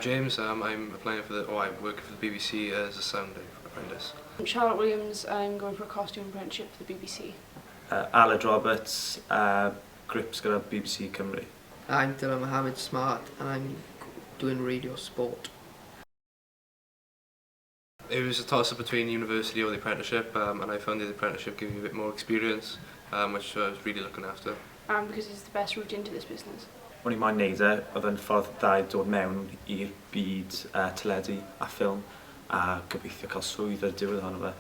James. I'm applying for I'm working for the BBC as a sound apprentice. I'm Charlotte Williams. I'm going for a costume apprenticeship for the BBC. Aled Roberts, grips gyda BBC Cymru. I'm Dylan Mohammed Smart and I'm doing radio sport. It was a toss-up between university or the apprenticeship, and I found the apprenticeship gave me a bit more experience, which I was really looking after. Because it's the best route into this business. O'n i moyn neud e, oedd yn ffordd da i dod mewn i'r byd teledu a ffilm a gobeithio cael swydd ar diwedd ohono fe.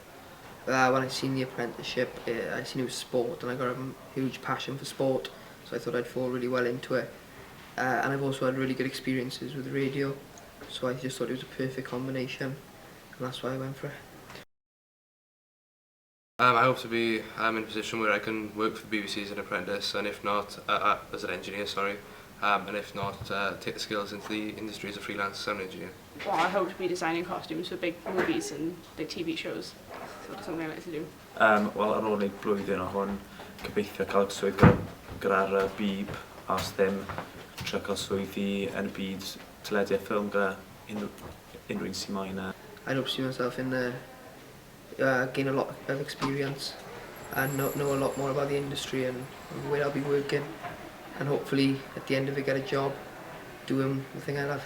When I seen the apprenticeship, I seen it was sport and I got a huge passion for sport, so I thought I'd fall really well into it. And I've also had really good experiences with radio, so I just thought it was a perfect combination, and that's why I went for it. I hope to be in a position where I can work for the BBC as an apprentice, and if not, as an engineer, and if not, take the skills into the industry as a freelance sound engineer. Well, I hope to be designing costumes for big movies and big TV shows. So that's something I like to do. Wel, ar ôl wneud blwyddyn o hwn, gobeithio cael swydd gyda'r bib, a os ddim, trio cael swyddi yn y byd teledu a ffilm gyda unrhyw un sy'n moyn. I hope to see myself in the gain a lot of experience and know a lot more about the industry and where I'll be working, and hopefully at the end of it get a job doing the thing I love.